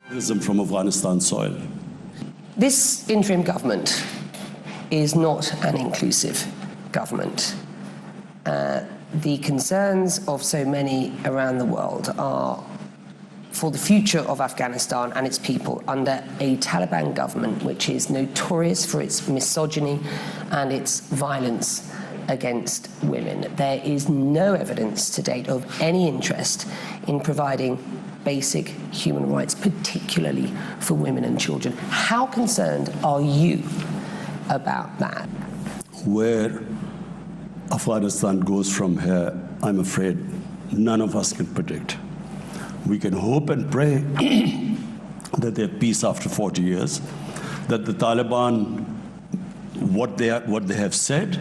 From Afghanistan soil. This interim government is not an inclusive government. The concerns of so many around the world are for the future of Afghanistan and its people under a Taliban government which is notorious for its misogyny and its violence against women. There is no evidence to date of any interest in providing basic human rights, particularly for women and children. How concerned are you about that? Where Afghanistan goes from here, I'm afraid none of us can predict. We can hope and pray that there's peace after 40 years, that the Taliban, what they have said,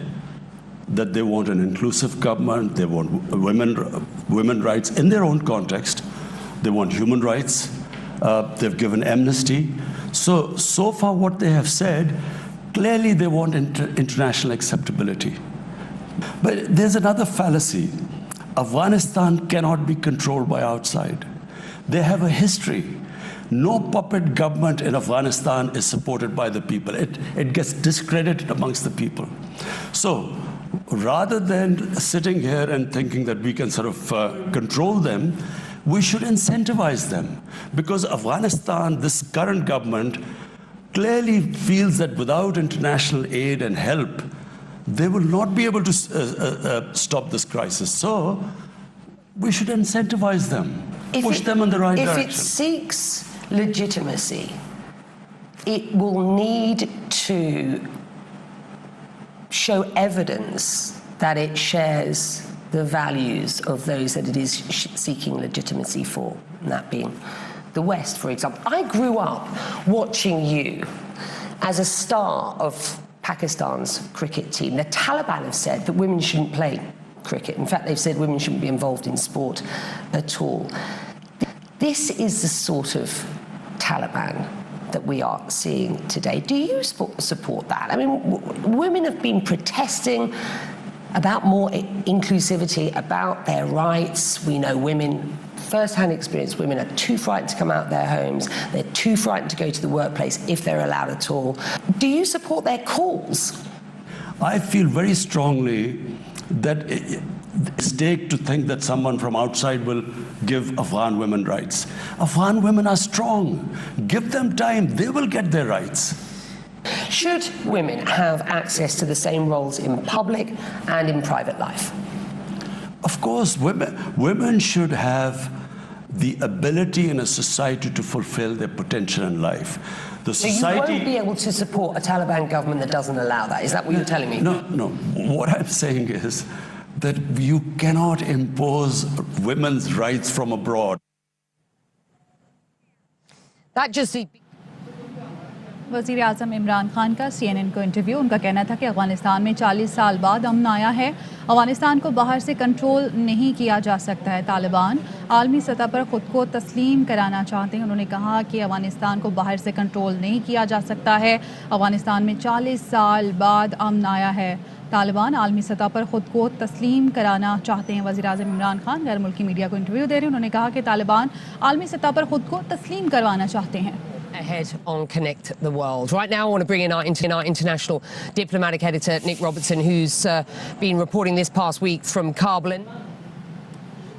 that they want an inclusive government, they want women rights in their own context, they want human rights, they've given amnesty. So far what they have said, clearly they want international acceptability. But there's another fallacy. Afghanistan cannot be controlled by outside. They have a history. No puppet government in Afghanistan is supported by the people. It gets discredited amongst the people. So rather than sitting here and thinking that we can sort of control them, we should incentivize them. Because Afghanistan, this current government, clearly feels that without international aid and help, they will not be able to stop this crisis. So we should incentivize them, push them in the right direction. If it seeks legitimacy, it will need to show evidence that it shares the values of those that it is seeking legitimacy for, and that being the West, for example. I grew up watching you as a star of Pakistan's cricket team. The Taliban have said that women shouldn't play cricket. In fact, they've said women shouldn't be involved in sport at all. This is the sort of Taliban that we are seeing today. Do you support that? I mean, women have been protesting about more inclusivity, about their rights. We know women, first-hand experience, women are too frightened to come out their homes. They're too frightened to go to the workplace if they're allowed at all. Do you support their calls? I feel very strongly that it's a mistake to think that someone from outside will give Afghan women rights. Afghan women are strong. Give them time. They will get their rights. Should women have access to the same roles in public and in private life? Of course, women should have the ability in a society to fulfill their potential in life. The society... So you won't be able to support a Taliban government that doesn't allow that? Is that what you're telling me? No. What I'm saying is that you cannot impose women's rights from abroad. That just... वज़ीर आज़म इमरान खान का CNN को interview. उनका कहना था कि अफ़गानिस्तान में 40 साल बाद अमन आया है। अफ़गानिस्तान को बाहर से कंट्रोल नहीं किया जा सकता है। तालिबान आलमी सतह पर ख़ुद को तस्लीम कराना चाहते हैं। उन्होंने कहा कि अफ़गानिस्तान को बाहर से कंट्रोल नहीं किया जा सकता है। अफ़गानिस्तान में 40 साल बाद अमन आया है। तालिबान आलमी सतह पर ख़ुद को तस्लीम कराना चाहते हैं। वज़ीर आज़म इमरान खान गैर मुल्की मीडिया को इंटरव्यू दे रहे हैं। उन्होंने कहा कि तालिबान आलमी सतह पर ख़ुद को तस्लीम करवाना चाहते हैं। Ahead on Connect the World. Right now I want to bring in our international diplomatic editor Nick Robertson, who's been reporting this past week from Kabul.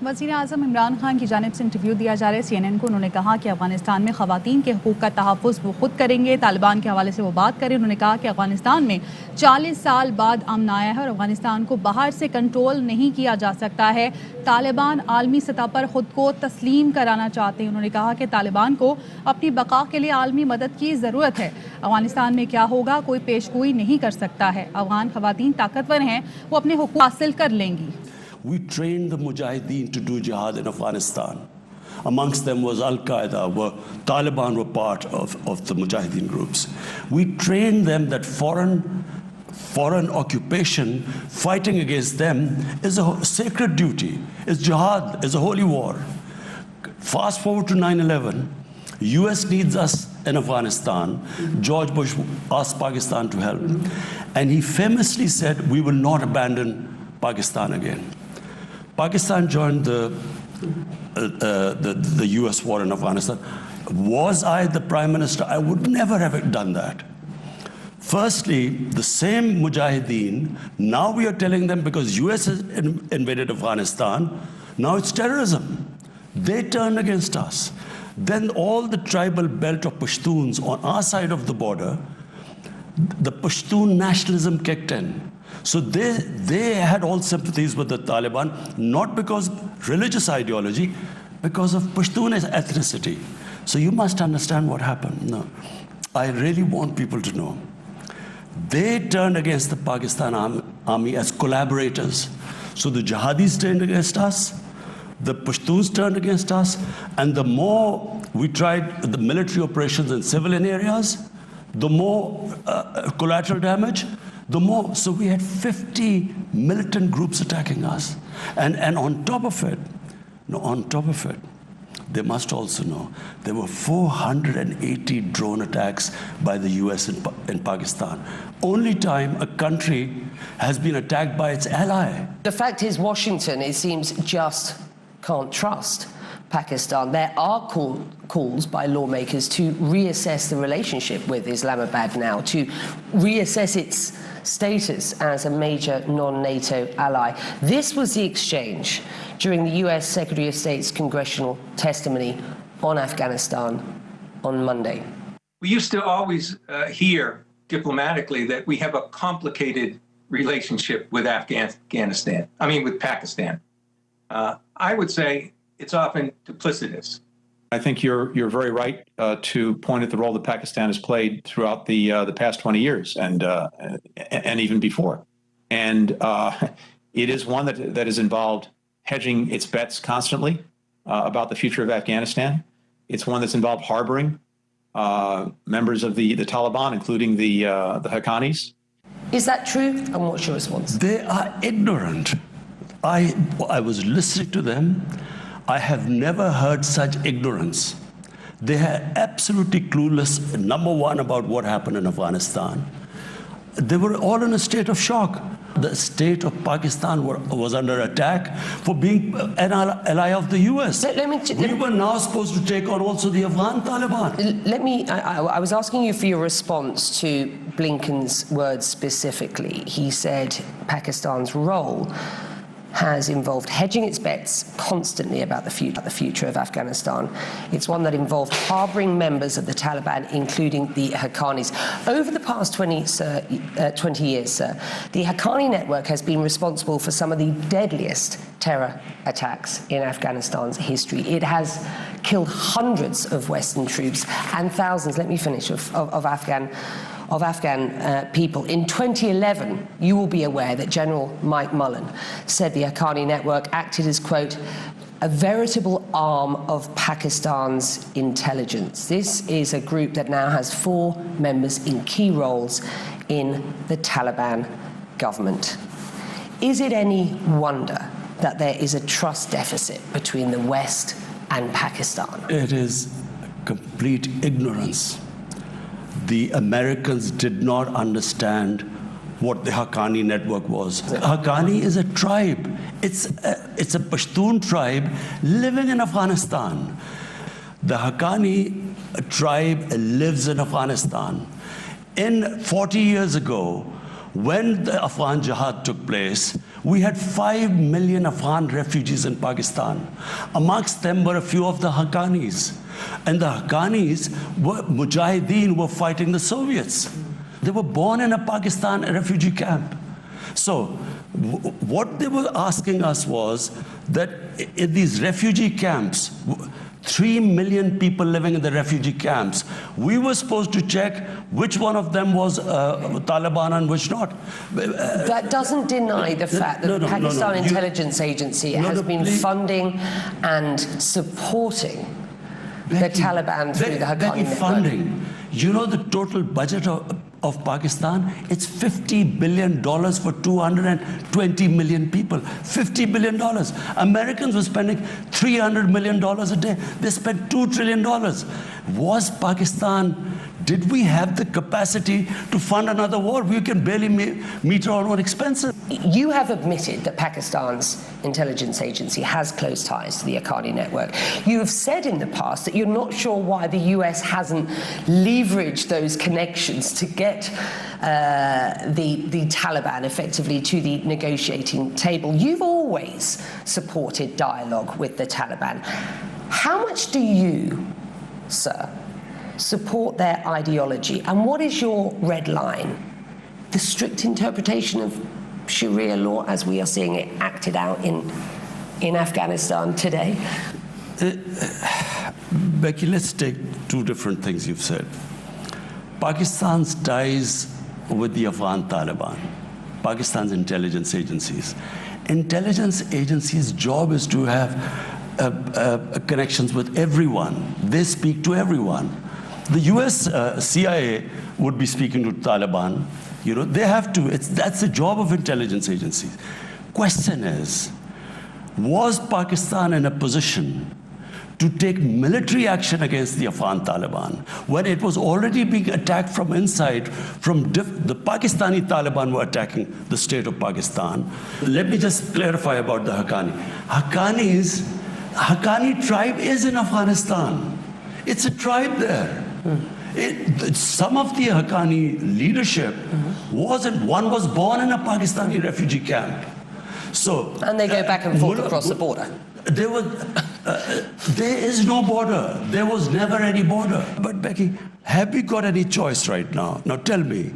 वज़ीर आज़म इमरान खान की जानिब से इंटरव्यू दिया जा रहा है CNN को। उन्होंने कहा कि अफ़गानिस्तान में ख़वातीन के हकूक़ का तहफ़्फ़ुज़ वो ख़ुद करेंगे। तालिबान के हवाले से वो बात करें। उन्होंने कहा कि अफ़गानिस्तान में 40 साल बाद अमन आया है और अफ़गानिस्तान को बाहर से कंट्रोल नहीं किया जा सकता है। तालिबान आलमी सतह पर ख़ुद को तस्लीम कराना चाहते हैं। उन्होंने कहा कि तालिबान को अपनी बका के लिए आलमी मदद की ज़रूरत है। अफ़गानिस्तान में क्या होगा कोई पेशगोई नहीं कर सकता है। अफ़गान ख़वातीन ताकतवर हैं, वो अपने हकूक़ हासिल कर लेंगी। We trained the Mujahideen to do jihad in Afghanistan. Amongst them was Al-Qaeda, Taliban were part of the Mujahideen groups. We trained them that foreign occupation, fighting against them, is a sacred duty, is jihad, is a holy war. Fast forward to 9/11, US needs us in Afghanistan. George Bush asked Pakistan to help. And he famously said, we will not abandon Pakistan again. Pakistan joined the US war in Afghanistan. Was I the Prime Minister, I would never have done that. Firstly, the same Mujahideen, now we are telling them because US has invaded Afghanistan, now it's terrorism. They turn against us. Then all the tribal belt of Pashtuns on our side of the border, the Pashtun nationalism kicked in. So they had all sympathies with the Taliban, not because religious ideology, because of Pashtun ethnicity. So you must understand what happened. No, I really want people to know. They turned against the Pakistan army as collaborators. So the jihadis turned against us, the Pashtuns turned against us, and the more we tried the military operations in civilian areas, the more collateral damage, the more. So we had 50 militant groups attacking us. And on top of it, they must also know there were 480 drone attacks by the US in Pakistan. Only time a country has been attacked by its ally. The fact is, Washington, it seems, just can't trust Pakistan. There are calls by lawmakers to reassess the relationship with Islamabad now, to reassess its status as a major non-NATO ally. This was the exchange during the US Secretary of State's congressional testimony on Afghanistan on Monday. We used to always hear diplomatically that we have a complicated relationship with with Pakistan. I would say it's often duplicitous. I think you're very right to point at the role that Pakistan has played throughout the past 20 years and even before. And it is one that is involved hedging its bets constantly about the future of Afghanistan. It's one that's involved harboring members of the Taliban, including the Haqqanis. Is that true? And what's your response? They are ignorant. I was listening to them. I have never heard such ignorance. They are absolutely clueless, number one, about what happened in Afghanistan. They were all in a state of shock. The state of Pakistan was under attack for being an ally of the US. We were now supposed to take on also the Afghan Taliban. I was asking you for your response to Blinken's words specifically. He said Pakistan's role has involved hedging its bets constantly about the future of Afghanistan. It's one that involved harboring members of the Taliban, including the Haqqanis. Over the past 20 years, sir, the Haqqani network has been responsible for some of the deadliest terror attacks in Afghanistan's history. It has killed hundreds of Western troops and thousands, let me finish, of Afghan people. In 2011, you will be aware that General Mike Mullen said the Haqqani network acted as, quote, a veritable arm of Pakistan's intelligence. This is a group that now has 4 members in key roles in the Taliban government. Is it any wonder that there is a trust deficit between the West and Pakistan? It is complete ignorance. The Americans did not understand what the Haqqani network was. Haqqani is a tribe. It's a Pashtun tribe living in Afghanistan. The Haqqani tribe lives in Afghanistan. 40 years ago, when the Afghan Jihad took place, we had 5 million Afghan refugees in Pakistan. Amongst them were a few of the Haqqanis. And the Haqqanis, Mujahideen, were fighting the Soviets. They were born in a Pakistan refugee camp. So what they were asking us was that in these refugee camps, 3 million people living in the refugee camps, we were supposed to check which one of them was Taliban and which not. That doesn't deny the fact that the Pakistan Intelligence Agency has been funding and supporting the Taliban through the Haqqani network. Funding. You know the total budget of Pakistan? It's $50 billion for 220 million people. $50 billion. Americans were spending $300 million a day. They spent $2 trillion. Was Pakistan did we have the capacity to fund another war? We can barely meet our own expenses. You have admitted that Pakistan's intelligence agency has close ties to the Haqqani network. You have said in the past that you're not sure why the US hasn't leveraged those connections to get the Taliban effectively to the negotiating table. You've always supported dialogue with the Taliban. How much do you, sir, support their ideology, and what is your red line? The strict interpretation of Sharia law as we are seeing it acted out in Afghanistan today? Becky, let's take two different things you've said. Pakistan's ties with the Afghan Taliban, Pakistan's intelligence agencies. Intelligence agencies' job is to have connections with everyone. They speak to everyone. The US CIA would be speaking to Taliban. You know, they have to. That's the job of intelligence agencies. Question is, was Pakistan in a position to take military action against the Afghan Taliban when it was already being attacked from inside? The Pakistani Taliban were attacking the state of Pakistan. Let me just clarify about the Haqqani. Haqqani tribe is in Afghanistan. It's a tribe there. Some of the Haqqani leadership one was born in a Pakistani refugee camp. So, and they go back and forth across the border. There is no border. There was never any border. But Becky, have we got any choice right now? Now tell me,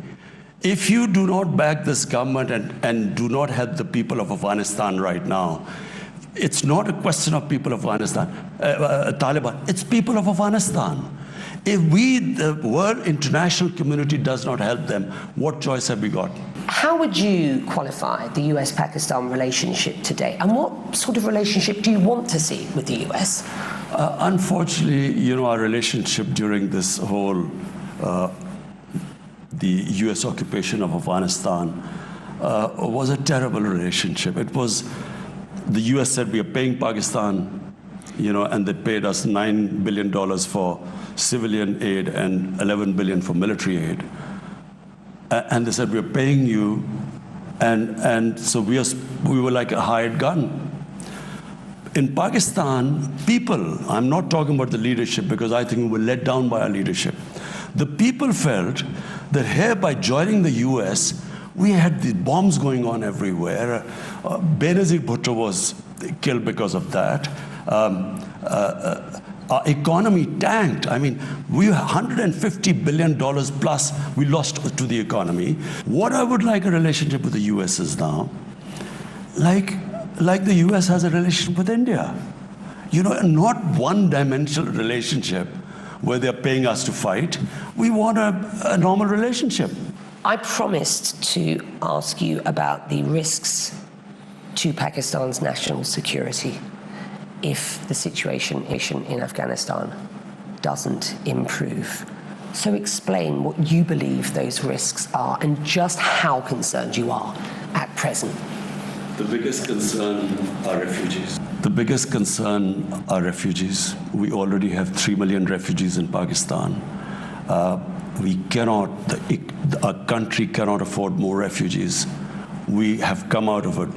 if you do not back this government and do not help the people of Afghanistan right now, it's not a question of people of Afghanistan, Taliban, it's people of Afghanistan. If the world international community does not help them, what choice have we got? How would you qualify the US-Pakistan relationship today? And what sort of relationship do you want to see with the US? Unfortunately, you know, our relationship during this whole, the US occupation of Afghanistan was a terrible relationship. It was, the US said we are paying Pakistan, you know, and they paid us $9 billion for civilian aid and $11 billion for military aid. And they said, we're paying you, and so we were like a hired gun. In Pakistan, people, I'm not talking about the leadership because I think we were let down by our leadership. The people felt that here, by joining the US, we had the bombs going on everywhere. Benazir Bhutto was killed because of that. Our economy tanked. I mean, we $150 billion plus we lost to the economy. What I would like a relationship with the US is now, like the US has a relationship with India. You know, not one-dimensional relationship where they're paying us to fight. We want a normal relationship. I promised to ask you about the risks to Pakistan's national security if the situation in Afghanistan doesn't improve. So explain what you believe those risks are and just how concerned you are at present. The biggest concern are refugees. The biggest concern are refugees. We already have 3 million refugees in Pakistan. We cannot, our country cannot afford more refugees. We have come out of a